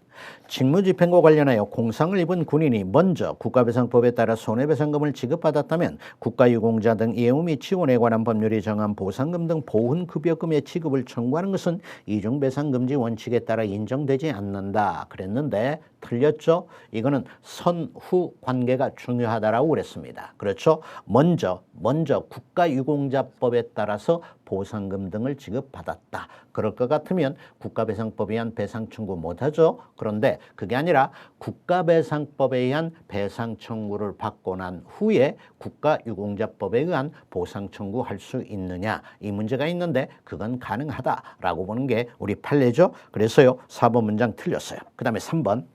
직무집행과 관련하여 공상을 입은 군인이 먼저 국가배상법에 따라 손해배상금을 지급받았다면 국가유공자 등 예우 및 지원에 관한 법률이 정한 보상금 등 보훈급여금의 지급을 청구하는 것은 이중배상금지 원칙에 따라 인정되지 않는다 그랬는데 틀렸죠? 이거는 선후 관계가 중요하다라고 그랬습니다. 그렇죠? 먼저 국가유공자법에 따라서 보상금 등을 지급받았다. 그럴 것 같으면 국가배상법에 의한 배상 청구 못하죠. 그런데 그게 아니라 국가배상법에 의한 배상 청구를 받고 난 후에 국가유공자법에 의한 보상 청구할 수 있느냐 이 문제가 있는데 그건 가능하다라고 보는 게 우리 판례죠. 그래서요 4번 문장 틀렸어요. 그 다음에 3번.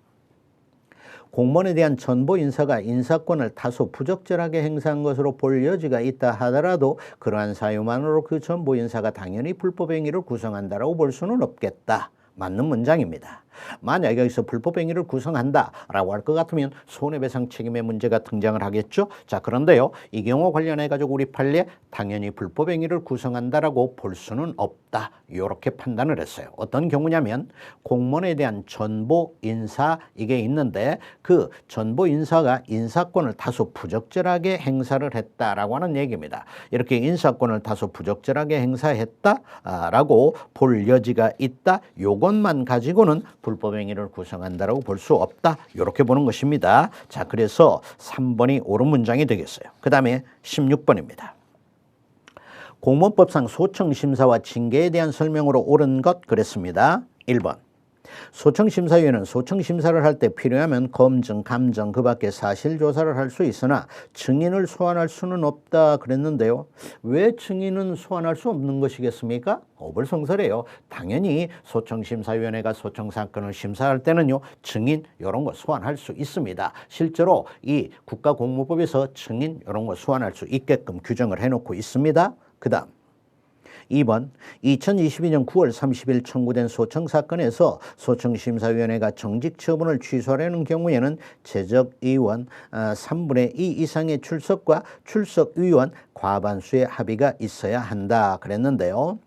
공무원에 대한 전보 인사가 인사권을 다소 부적절하게 행사한 것으로 볼 여지가 있다 하더라도 그러한 사유만으로 그 전보 인사가 당연히 불법 행위를 구성한다라고 볼 수는 없겠다. 맞는 문장입니다. 만약 여기서 불법 행위를 구성한다라고 할 것 같으면 손해배상 책임의 문제가 등장을 하겠죠. 자, 그런데요. 이 경우 관련해 가지고 우리 판례 당연히 불법 행위를 구성한다라고 볼 수는 없다. 이렇게 판단을 했어요. 어떤 경우냐면 공무원에 대한 전보 인사 이게 있는데 그 전보 인사가 인사권을 다소 부적절하게 행사를 했다라고 하는 얘기입니다. 이렇게 인사권을 다소 부적절하게 행사했다라고 볼 여지가 있다. 요것만 가지고는 불법 행위를 구성한다라고 볼 수 없다. 이렇게 보는 것입니다. 자, 그래서 3번이 옳은 문장이 되겠어요. 그 다음에 16번입니다. 공무원법상 소청심사와 징계에 대한 설명으로 옳은 것 그랬습니다. 1번. 소청심사위원회는 소청심사를 할 때 필요하면 검증, 감정, 그 밖에 사실조사를 할 수 있으나 증인을 소환할 수는 없다 그랬는데요. 왜 증인은 소환할 수 없는 것이겠습니까? 어불성설해요. 당연히 소청심사위원회가 소청사건을 심사할 때는요. 증인 이런 거 소환할 수 있습니다. 실제로 이 국가공무법에서 증인 이런 거 소환할 수 있게끔 규정을 해놓고 있습니다. 그 다음 2번 2022년 9월 30일 청구된 소청사건에서 소청심사위원회가 정직 처분을 취소하려는 경우에는 재적의원 3분의 2 이상의 출석과 출석의원 과반수의 합의가 있어야 한다 그랬는데요.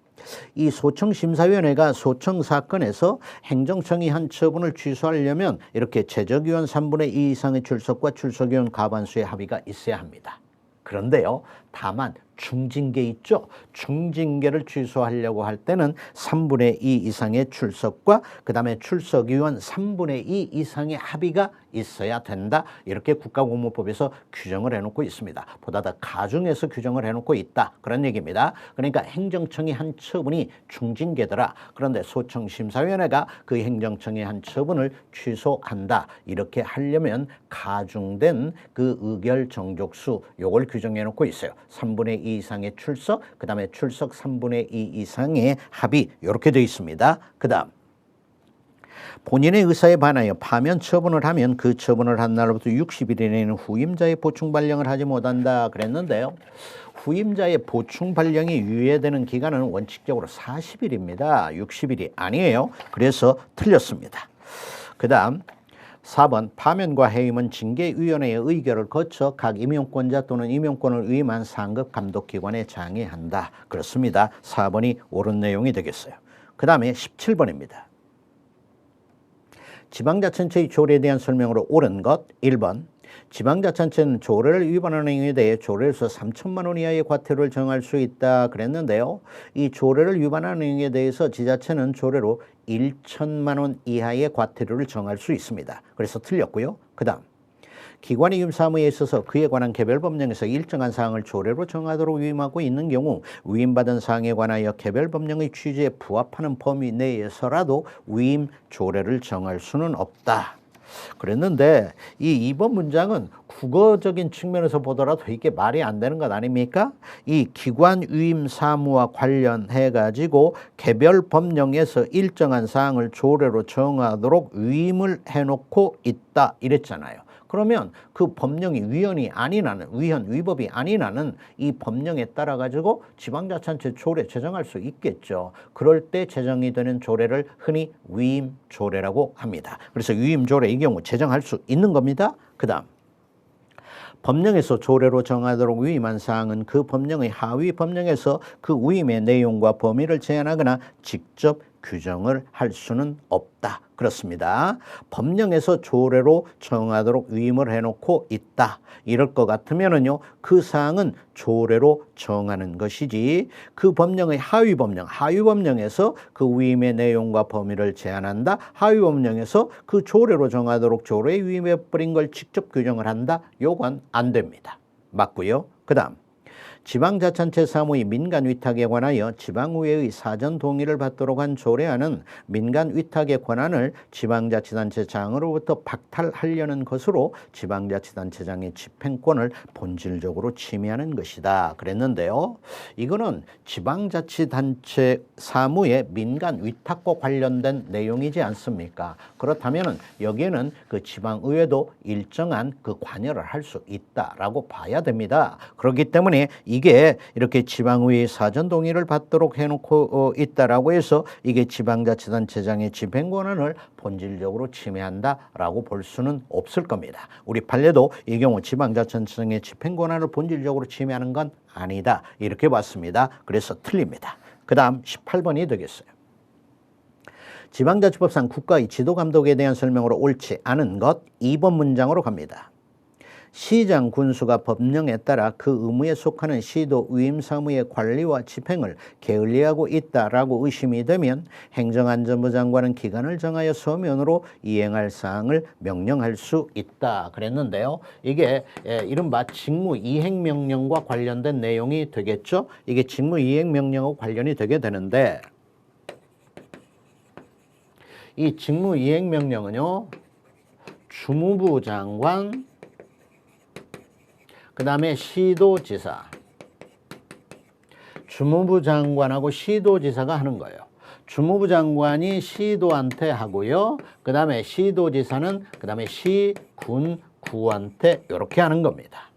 이 소청심사위원회가 소청 사건에서 행정청이 한 처분을 취소하려면 이렇게 제적위원 3분의 2 이상의 출석과 출석위원 과반수의 합의가 있어야 합니다. 그런데요, 다만 중징계 있죠. 중징계를 취소하려고 할 때는 3분의 2 이상의 출석과 그 다음에 출석위원 3분의 2 이상의 합의가 있어야 된다. 이렇게 국가공무법에서 규정을 해놓고 있습니다. 보다 더 가중해서 규정을 해놓고 있다. 그런 얘기입니다. 그러니까 행정청이 한 처분이 중징계더라. 그런데 소청심사위원회가 그 행정청의 한 처분을 취소한다. 이렇게 하려면 가중된 그 의결 정족수 요걸 규정해 놓고 있어요. 3분의 2 이상의 출석, 그 다음에 출석 3분의 2 이상의 합의 이렇게 되어 있습니다. 그 다음 본인의 의사에 반하여 파면 처분을 하면 그 처분을 한 날로부터 60일 이내에는 후임자의 보충 발령을 하지 못한다 그랬는데요. 후임자의 보충 발령이 유예되는 기간은 원칙적으로 40일입니다. 60일이 아니에요. 그래서 틀렸습니다. 그 다음 4번 파면과 해임은 징계위원회의 의결을 거쳐 각 임용권자 또는 임용권을 위임한 상급 감독기관에 장의한다. 그렇습니다. 4번이 옳은 내용이 되겠어요. 그 다음에 17번입니다. 지방자치단체의 조례에 대한 설명으로 옳은 것 1번 지방자치단체는 조례를 위반하는 행위에 대해 조례에서 3천만 원 이하의 과태료를 정할 수 있다 그랬는데요. 이 조례를 위반하는 행위에 대해서 지자체는 조례로 1천만 원 이하의 과태료를 정할 수 있습니다. 그래서 틀렸고요. 그 다음 기관의 위임 사무에 있어서 그에 관한 개별 법령에서 일정한 사항을 조례로 정하도록 위임하고 있는 경우 위임받은 사항에 관하여 개별 법령의 취지에 부합하는 범위 내에서라도 위임 조례를 정할 수는 없다. 그랬는데 이 2번 문장은 국어적인 측면에서 보더라도 이게 말이 안 되는 것 아닙니까? 이 기관 위임 사무와 관련해 가지고 개별 법령에서 일정한 사항을 조례로 정하도록 위임을 해놓고 있다 이랬잖아요. 그러면 그 법령이 위헌이 아닌 한은 위법이 아닌 한은 이 법령에 따라 가지고 지방자치단체 조례 제정할 수 있겠죠. 그럴 때 제정이 되는 조례를 흔히 위임 조례라고 합니다. 그래서 위임 조례 이 경우 제정할 수 있는 겁니다. 그다음 법령에서 조례로 정하도록 위임한 사항은 그 법령의 하위 법령에서 그 위임의 내용과 범위를 제한하거나 직접 규정을 할 수는 없다. 그렇습니다. 법령에서 조례로 정하도록 위임을 해놓고 있다. 이럴 것 같으면은요, 그 사항은 조례로 정하는 것이지 그 법령의 하위 법령에서 그 위임의 내용과 범위를 제한한다. 하위 법령에서 그 조례로 정하도록 조례에 위임해버린 걸 직접 규정을 한다. 요건 안 됩니다. 맞고요. 그 다음 지방자치단체 사무의 민간 위탁에 관하여 지방의회의 사전 동의를 받도록 한 조례안은 민간 위탁의 권한을 지방자치단체장으로부터 박탈하려는 것으로 지방자치단체장의 집행권을 본질적으로 침해하는 것이다. 그랬는데요. 이거는 지방자치단체 사무의 민간 위탁과 관련된 내용이지 않습니까? 그렇다면 여기에는 그 지방의회도 일정한 그 관여를 할 수 있다라고 봐야 됩니다. 그렇기 때문에 이게 이렇게 지방의회 사전 동의를 받도록 해놓고 있다라고 해서 이게 지방자치단체장의 집행권한을 본질적으로 침해한다라고 볼 수는 없을 겁니다. 우리 판례도 이 경우 지방자치단체장의 집행권한을 본질적으로 침해하는 건 아니다. 이렇게 봤습니다. 그래서 틀립니다. 그 다음 18번이 되겠어요. 지방자치법상 국가의 지도감독에 대한 설명으로 옳지 않은 것 2번 문장으로 갑니다. 시장 군수가 법령에 따라 그 의무에 속하는 시도 위임 사무의 관리와 집행을 게을리하고 있다라고 의심이 되면 행정안전부 장관은 기간을 정하여 서면으로 이행할 사항을 명령할 수 있다 그랬는데요. 이게 이른바 직무이행명령과 관련된 내용이 되겠죠. 이게 직무이행명령하고 관련이 되게 되는데 이 직무이행명령은요. 주무부 장관 그 다음에 시도지사, 주무부 장관하고 시도지사가 하는 거예요. 주무부 장관이 시도한테 하고요. 그 다음에 시도지사는 그 다음에 시군구한테 이렇게 하는 겁니다.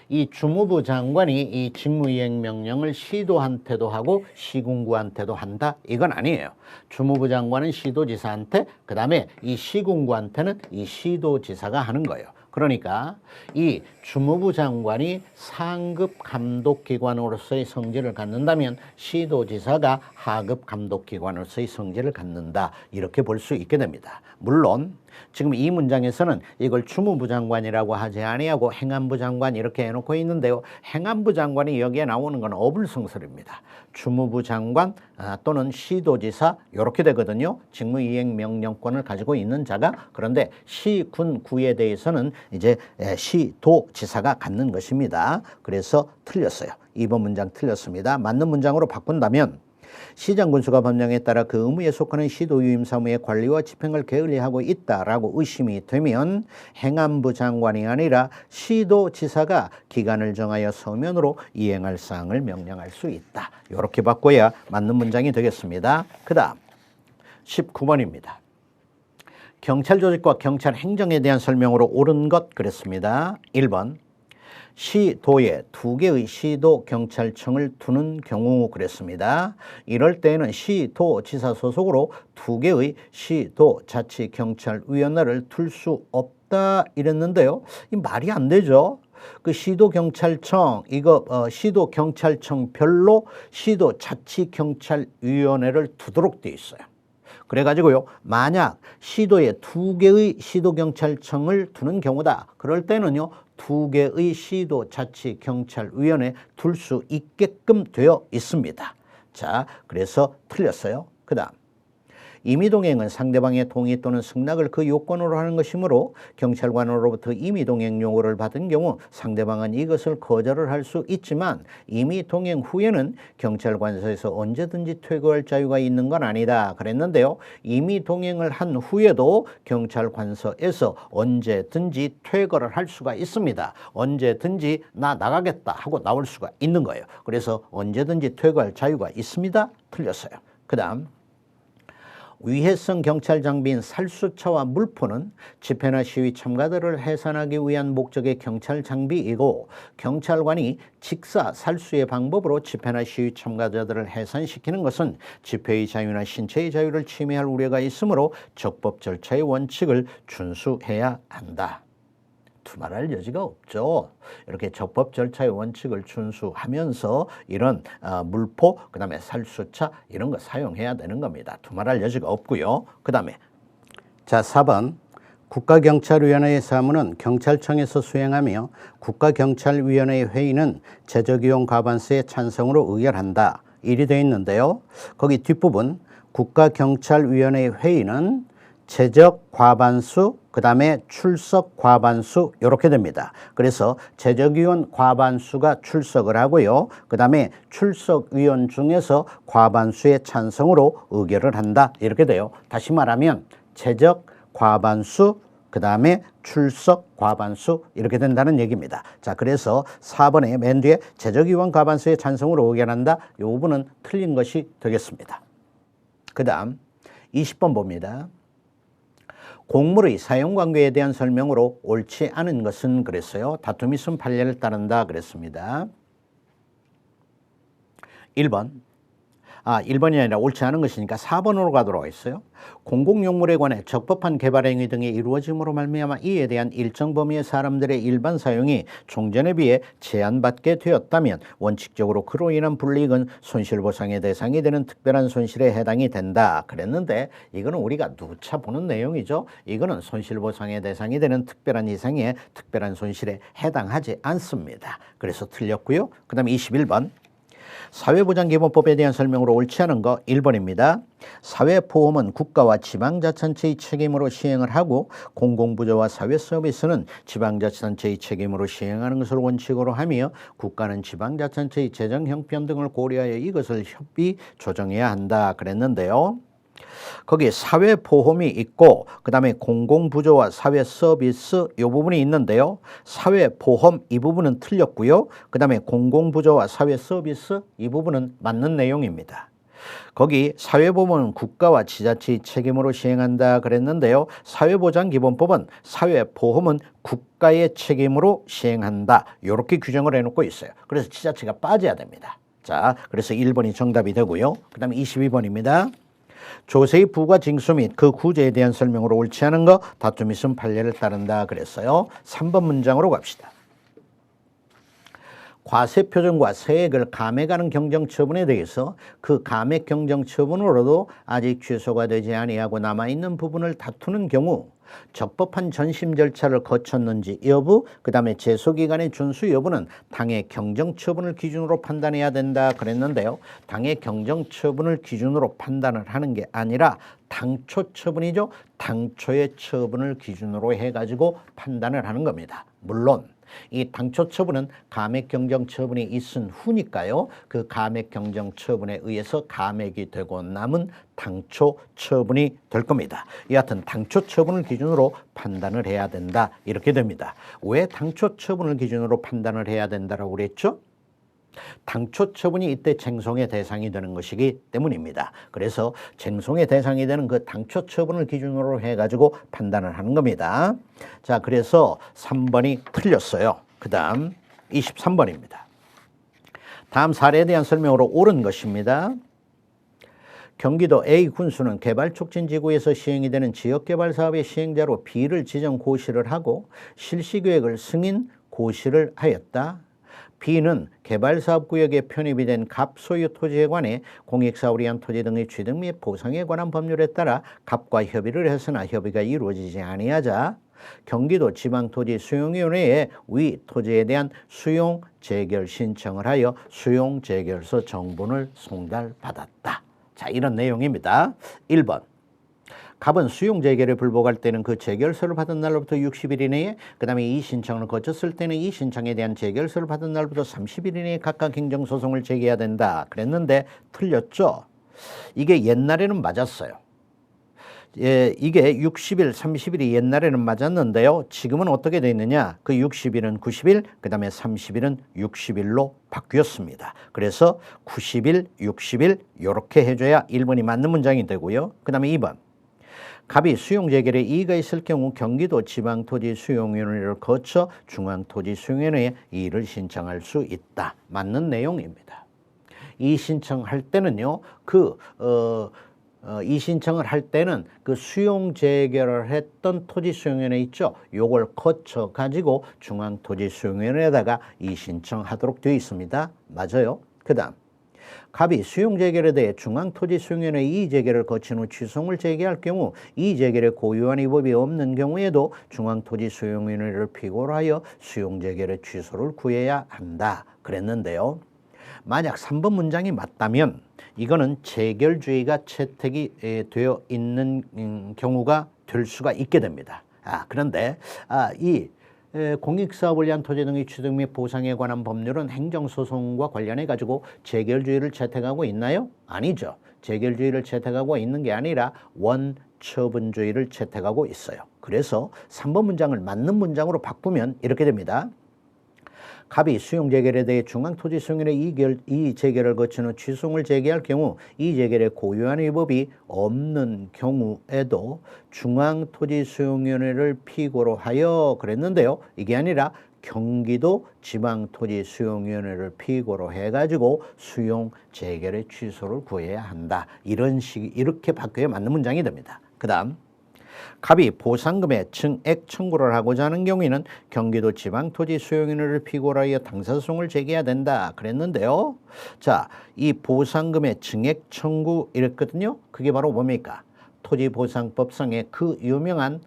이 주무부 장관이 이 직무이행명령을 시도한테도 하고 시군구한테도 한다? 이건 아니에요. 주무부 장관은 시도지사한테, 그 다음에 이 시군구한테는 이 시도지사가 하는 거예요. 그러니까 이 주무부 장관이 상급 감독기관으로서의 성질을 갖는다면 시도지사가 하급 감독기관으로서의 성질을 갖는다. 이렇게 볼 수 있게 됩니다. 물론 지금 이 문장에서는 이걸 주무부 장관이라고 하지 아니하고 행안부 장관 이렇게 해놓고 있는데요. 행안부 장관이 여기에 나오는 건 어불성설입니다. 주무부 장관 또는 시도지사 이렇게 되거든요. 직무이행명령권을 가지고 있는 자가. 그런데 시, 군, 구에 대해서는 이제 시도지사가 갖는 것입니다. 그래서 틀렸어요. 2번 문장 틀렸습니다. 맞는 문장으로 바꾼다면 시장군수가 법령에 따라 그 의무에 속하는 시도유임 사무의 관리와 집행을 게을리하고 있다라고 의심이 되면 행안부 장관이 아니라 시도지사가 기간을 정하여 서면으로 이행할 사항을 명령할 수 있다. 이렇게 바꿔야 맞는 문장이 되겠습니다. 그 다음 19번입니다. 경찰 조직과 경찰 행정에 대한 설명으로 옳은 것 그랬습니다. 1번 시도에 2개의 시도 경찰청을 두는 경우 그랬습니다. 이럴 때에는 시도지사 소속으로 2개의 시도 자치경찰위원회를 둘 수 없다 이랬는데요. 이 말이 안 되죠. 그 시도경찰청 시도경찰청별로 시도자치경찰위원회를 두도록 돼 있어요. 그래가지고요, 만약 시도에 2개의 시도경찰청을 두는 경우다. 그럴 때는요, 2개의 시도자치경찰위원회 둘 수 있게끔 되어 있습니다. 자, 그래서 틀렸어요. 그 다음 임의동행은 상대방의 동의 또는 승낙을 그 요건으로 하는 것이므로 경찰관으로부터 임의동행 요구를 받은 경우 상대방은 이것을 거절을 할 수 있지만 임의동행 후에는 경찰관서에서 언제든지 퇴거할 자유가 있는 건 아니다 그랬는데요. 임의동행을 한 후에도 경찰관서에서 언제든지 퇴거를 할 수가 있습니다. 언제든지 나 나가겠다 하고 나올 수가 있는 거예요. 그래서 언제든지 퇴거할 자유가 있습니다. 틀렸어요. 그 다음 위해성 경찰 장비인 살수차와 물포는 집회나 시위 참가들을 해산하기 위한 목적의 경찰 장비이고 경찰관이 직사 살수의 방법으로 집회나 시위 참가자들을 해산시키는 것은 집회의 자유나 신체의 자유를 침해할 우려가 있으므로 적법 절차의 원칙을 준수해야 한다. 두말할 여지가 없죠. 이렇게 적법 절차의 원칙을 준수하면서 이런 물포, 그 다음에 살수차 이런 거 사용해야 되는 겁니다. 두말할 여지가 없고요. 그 다음에 자 4번 국가경찰위원회의 사무는 경찰청에서 수행하며 국가경찰위원회의 회의는 제적위원 과반수의 찬성으로 의결한다. 일이 되어 있는데요. 거기 뒷부분 국가경찰위원회의 회의는 제적 과반수, 그 다음에 출석 과반수 이렇게 됩니다. 그래서 제적위원 과반수가 출석을 하고요. 그 다음에 출석위원 중에서 과반수의 찬성으로 의결을 한다. 이렇게 돼요. 다시 말하면 제적 과반수, 그 다음에 출석 과반수 이렇게 된다는 얘기입니다. 자, 그래서 4번에 맨 뒤에 제적위원 과반수의 찬성으로 의결한다. 이 부분은 틀린 것이 되겠습니다. 그 다음 20번 봅니다. 공물의 사용관계에 대한 설명으로 옳지 않은 것은 그랬어요. 다툼이 있으면 판례를 따른다 그랬습니다. 1번 1번이 아니라 옳지 않은 것이니까 4번으로 가도록 했어요. 공공용물에 관해 적법한 개발 행위 등이 이루어짐으로 말미암아 이에 대한 일정 범위의 사람들의 일반 사용이 종전에 비해 제한받게 되었다면 원칙적으로 그로 인한 불이익은 손실보상의 대상이 되는 특별한 손실에 해당이 된다 그랬는데 이거는 우리가 누차 보는 내용이죠. 이거는 손실보상의 대상이 되는 특별한 이상의 특별한 손실에 해당하지 않습니다. 그래서 틀렸고요. 그 다음에 21번 사회보장기본법에 대한 설명으로 옳지 않은 거 1번입니다. 사회보험은 국가와 지방자치단체의 책임으로 시행을 하고 공공부조와 사회서비스는 지방자치단체의 책임으로 시행하는 것을 원칙으로 하며 국가는 지방자치단체의 재정 형편 등을 고려하여 이것을 협의 조정해야 한다 그랬는데요. 거기에 사회보험이 있고 그 다음에 공공부조와 사회서비스 이 부분이 있는데요. 사회보험 이 부분은 틀렸고요. 그 다음에 공공부조와 사회서비스 이 부분은 맞는 내용입니다. 거기 사회보험은 국가와 지자체의 책임으로 시행한다 그랬는데요. 사회보장기본법은 사회보험은 국가의 책임으로 시행한다. 이렇게 규정을 해놓고 있어요. 그래서 지자체가 빠져야 됩니다. 자, 그래서 1번이 정답이 되고요. 그 다음에 22번입니다. 조세의 부과 징수 및 그 구제에 대한 설명으로 옳지 않은 거 다툼 있음 판례를 따른다 그랬어요. 3번 문장으로 갑시다. 과세표준과 세액을 감액하는 경정처분에 대해서 그 감액 경정처분으로도 아직 취소가 되지 아니하고 남아있는 부분을 다투는 경우 적법한 전심 절차를 거쳤는지 여부, 그 다음에 제소기간의 준수 여부는 당의 경정처분을 기준으로 판단해야 된다 그랬는데요. 당의 경정처분을 기준으로 판단을 하는 게 아니라 당초 처분이죠. 당초의 처분을 기준으로 해가지고 판단을 하는 겁니다. 물론 이 당초 처분은 감액 경정 처분이 있은 후니까요. 그 감액 경정 처분에 의해서 감액이 되고 남은 당초 처분이 될 겁니다. 여하튼 당초 처분을 기준으로 판단을 해야 된다. 이렇게 됩니다. 왜 당초 처분을 기준으로 판단을 해야 된다라고 그랬죠? 당초 처분이 이때 쟁송의 대상이 되는 것이기 때문입니다. 그래서 쟁송의 대상이 되는 그 당초 처분을 기준으로 해가지고 판단을 하는 겁니다. 자, 그래서 3번이 틀렸어요. 그 다음 23번입니다. 다음 사례에 대한 설명으로 옳은 것입니다. 경기도 A 군수는 개발촉진지구에서 시행이 되는 지역개발사업의 시행자로 B를 지정 고시를 하고 실시계획을 승인 고시를 하였다. B는 개발사업구역에 편입이 된 갑소유 토지에 관해 공익사업을 위한 토지 등의 취득 및 보상에 관한 법률에 따라 갑과 협의를 했으나 협의가 이루어지지 아니하자 경기도 지방토지수용위원회에 위 토지에 대한 수용 재결 신청을 하여 수용 재결서 정본을 송달받았다. 자, 이런 내용입니다. 1번. 갑은 수용 재결에 불복할 때는 그 재결서를 받은 날로부터 60일 이내에, 그 다음에 이 신청을 거쳤을 때는 이 신청에 대한 재결서를 받은 날부터 30일 이내에 각각 행정소송을 제기해야 된다 그랬는데 틀렸죠. 이게 옛날에는 맞았어요. 예, 이게 60일, 30일이 옛날에는 맞았는데요. 지금은 어떻게 돼 있느냐? 그 60일은 90일, 그 다음에 30일은 60일로 바뀌었습니다. 그래서 90일, 60일 이렇게 해줘야 1번이 맞는 문장이 되고요. 그 다음에 2번. 갑이 수용재결에 이의가 있을 경우 경기도 지방토지수용위원회를 거쳐 중앙토지수용위원회에 이의를 신청할 수 있다. 맞는 내용입니다. 이 신청할 때는요, 이 신청을 할 때는 그 수용재결을 했던 토지수용위원회 있죠? 요걸 거쳐 가지고 중앙토지수용위원회에다가 이 신청하도록 되어 있습니다. 맞아요. 그 다음. 갑이 수용재결에 대해 중앙토지수용위원회 이의재결을 거친 후 취소를 제기할 경우 이의재결에 고유한 위법이 없는 경우에도 중앙토지수용위원회를 피고로 하여 수용재결의 취소를 구해야 한다 그랬는데요. 만약 3번 문장이 맞다면 이거는 재결주의가 채택이 되어 있는 경우가 될 수가 있게 됩니다. 그런데 이 공익사업을 위한 토지 등의 취득 및 보상에 관한 법률은 행정소송과 관련해 가지고 재결주의를 채택하고 있나요? 아니죠. 재결주의를 채택하고 있는 게 아니라 원처분주의를 채택하고 있어요. 그래서 3번 문장을 맞는 문장으로 바꾸면 이렇게 됩니다. 갑이 수용재결에 대해 중앙토지수용위원회 이의재결을 거친 후 취소를 제기할 경우 이의재결에 고유한 위법이 없는 경우에도 중앙토지수용위원회를 피고로 하여 그랬는데요. 이게 아니라 경기도 지방토지수용위원회를 피고로 해가지고 수용재결의 취소를 구해야 한다. 이렇게 바뀌어야 맞는 문장이 됩니다. 그 다음. 갑이 보상금의 증액 청구를 하고자 하는 경우에는 경기도 지방토지수용위원회를 피고로 하여 당사소송을 제기해야 된다 그랬는데요. 자, 이 보상금의 증액 청구 이랬거든요. 그게 바로 뭡니까? 토지보상법상의 그 유명한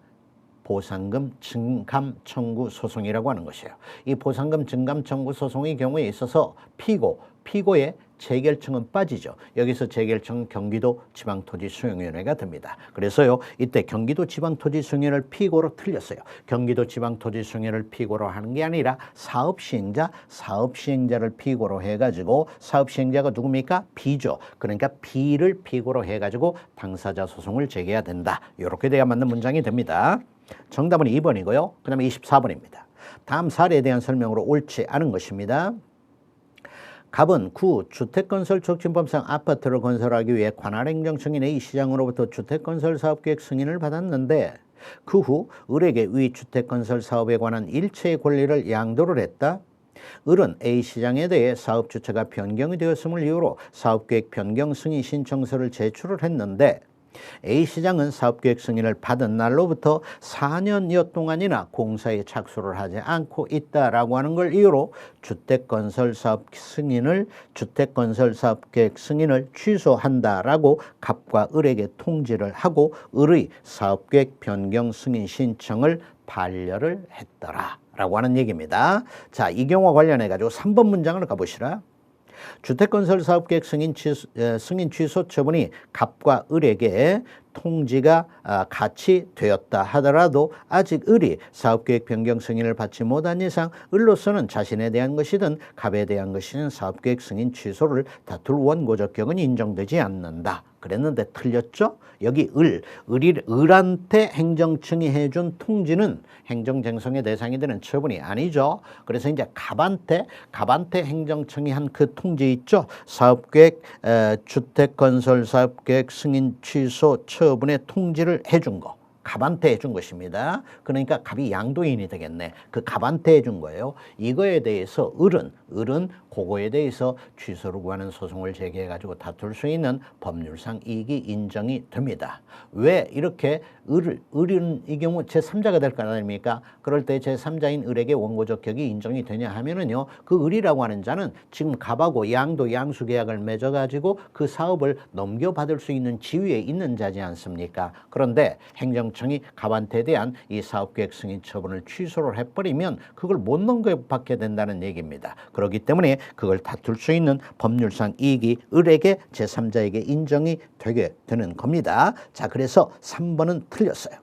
보상금 증감 청구 소송이라고 하는 것이에요. 이 보상금 증감 청구 소송의 경우에 있어서 피고의 재결청은 빠지죠. 여기서 재결청은 경기도 지방토지수용위원회가 됩니다. 그래서요, 이때 경기도 지방토지수용위원회를 피고로 틀렸어요. 경기도 지방토지수용위원회를 피고로 하는 게 아니라 사업시행자를 피고로 해가지고 사업시행자가 누굽니까? B죠. 그러니까 B를 피고로 해가지고 당사자 소송을 제기해야 된다. 이렇게 돼야 맞는 문장이 됩니다. 정답은 2번이고요. 그 다음에 24번입니다. 다음 사례에 대한 설명으로 옳지 않은 것입니다. 갑은 구 주택건설촉진법상 아파트를 건설하기 위해 관할행정청인 A시장으로부터 주택건설사업계획 승인을 받았는데 그 후 을에게 위 주택건설사업에 관한 일체의 권리를 양도를 했다. 을은 A시장에 대해 사업 주체가 변경이 되었음을 이유로 사업계획 변경 승인 신청서를 제출을 했는데 A시장은 사업계획 승인을 받은 날로부터 4년여 동안이나 공사에 착수를 하지 않고 있다라고 하는 걸 이유로 주택건설사업계획 승인을 취소한다라고 갑과 을에게 통지를 하고 을의 사업계획 변경 승인 신청을 반려를 했더라라고 하는 얘기입니다. 자, 이 경우와 관련해 가지고 3번 문장을 가보시라. 주택건설사업계획 승인 취소 처분이 갑과 을에게 통지가 같이 되었다 하더라도 아직 을이 사업계획 변경 승인을 받지 못한 이상 을로서는 자신에 대한 것이든 갑에 대한 것이든 사업계획 승인 취소를 다툴 원고적 격은 인정되지 않는다. 그랬는데 틀렸죠? 여기 을한테 행정청이 해준 통지는 행정쟁송의 대상이 되는 처분이 아니죠. 그래서 이제 갑한테 행정청이 한 그 통지 있죠. 사업계획 주택건설 사업계획 승인 취소 처분의 통지를 해준 거. 갑한테 해준 것입니다. 그러니까 갑이 양도인이 되겠네. 그 갑한테 해준 거예요. 이거에 대해서 을은 그거에 대해서 취소를 구하는 소송을 제기해가지고 다툴 수 있는 법률상 이익이 인정이 됩니다. 왜 이렇게 을은 이 경우 제3자가 될 거 아닙니까? 그럴 때 제3자인 을에게 원고적 격이 인정이 되냐 하면은요, 그 을이라고 하는 자는 지금 갑하고 양수 계약을 맺어가지고 그 사업을 넘겨받을 수 있는 지위에 있는 자지 않습니까? 그런데 행정청이 갑한테 대한 이 사업계획 승인 처분을 취소를 해버리면 그걸 못 넘겨받게 된다는 얘기입니다. 그렇기 때문에 그걸 다툴 수 있는 법률상 이익이 을에게 제3자에게 인정이 되게 되는 겁니다. 자, 그래서 3번은 틀렸어요.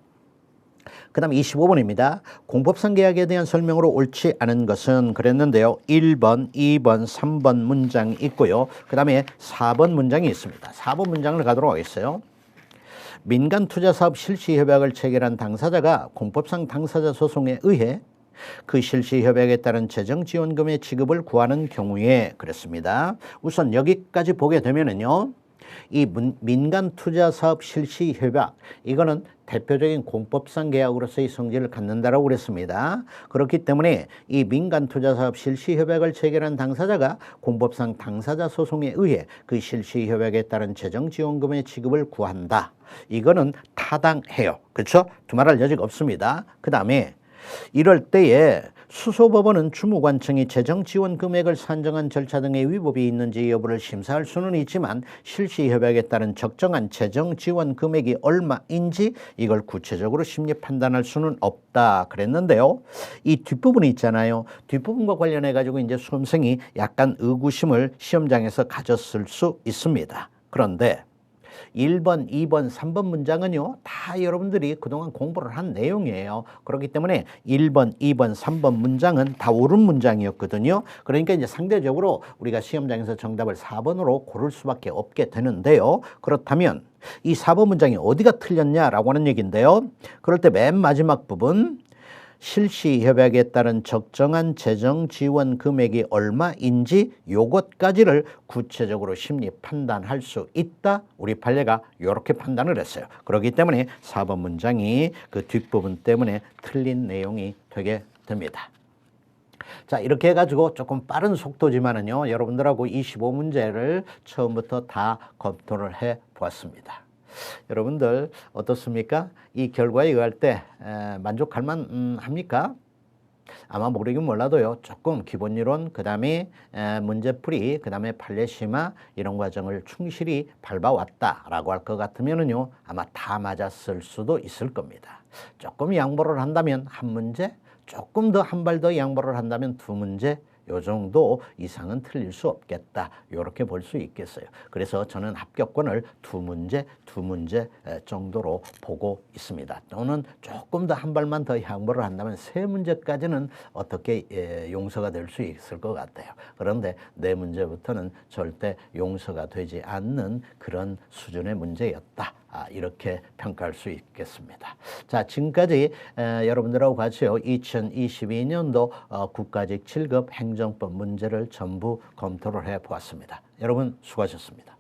그 다음 25번입니다. 공법상 계약에 대한 설명으로 옳지 않은 것은 그랬는데요. 1번, 2번, 3번 문장이 있고요. 그 다음에 4번 문장이 있습니다. 4번 문장을 가도록 하겠어요. 민간투자사업 실시협약을 체결한 당사자가 공법상 당사자 소송에 의해 그 실시협약에 따른 재정지원금의 지급을 구하는 경우에 그랬습니다. 우선 여기까지 보게 되면은요, 이 민간투자사업 실시협약, 이거는 대표적인 공법상 계약으로서의 성질을 갖는다라고 그랬습니다. 그렇기 때문에 이 민간투자사업 실시협약을 체결한 당사자가 공법상 당사자 소송에 의해 그 실시협약에 따른 재정지원금의 지급을 구한다. 이거는 타당해요. 그렇죠? 두말할 여지가 없습니다. 그 다음에 이럴 때에 수소법원은 주무관청이 재정지원 금액을 산정한 절차 등의 위법이 있는지 여부를 심사할 수는 있지만 실시협약에 따른 적정한 재정지원 금액이 얼마인지 이걸 구체적으로 심리 판단할 수는 없다 그랬는데요. 이 뒷부분이 있잖아요. 뒷부분과 관련해 가지고 이제 수험생이 약간 의구심을 시험장에서 가졌을 수 있습니다. 그런데 1번, 2번, 3번 문장은요, 다 여러분들이 그동안 공부를 한 내용이에요. 그렇기 때문에 1번, 2번, 3번 문장은 다 옳은 문장이었거든요. 그러니까 이제 상대적으로 우리가 시험장에서 정답을 4번으로 고를 수밖에 없게 되는데요. 그렇다면 이 4번 문장이 어디가 틀렸냐라고 하는 얘기인데요. 그럴 때 맨 마지막 부분, 실시협약에 따른 적정한 재정 지원 금액이 얼마인지 요것까지를 구체적으로 심리 판단할 수 있다. 우리 판례가 이렇게 판단을 했어요. 그렇기 때문에 4번 문장이 그 뒷부분 때문에 틀린 내용이 되게 됩니다. 자, 이렇게 해가지고 조금 빠른 속도지만은요, 여러분들하고 25문제를 처음부터 다 검토를 해 보았습니다. 여러분들 어떻습니까? 이 결과에 의할 때 만족할 만 합니까? 아마 모르긴 몰라도요, 조금 기본이론, 그 다음에 문제풀이, 그 다음에 판례심화 이런 과정을 충실히 밟아왔다라고 할 것 같으면은요, 아마 다 맞았을 수도 있을 겁니다. 조금 양보를 한다면 한 문제, 조금 더 한 발 더 양보를 한다면 두 문제, 요 정도 이상은 틀릴 수 없겠다. 이렇게 볼 수 있겠어요. 그래서 저는 합격권을 두 문제 정도로 보고 있습니다. 또는 조금 더 한 발만 더 양보를 한다면 세 문제까지는 어떻게 용서가 될 수 있을 것 같아요. 그런데 네 문제부터는 절대 용서가 되지 않는 그런 수준의 문제였다. 이렇게 평가할 수 있겠습니다. 자, 지금까지 여러분들하고 같이요, 2022년도 국가직 7급 행정법 문제를 전부 검토를 해 보았습니다. 여러분 수고하셨습니다.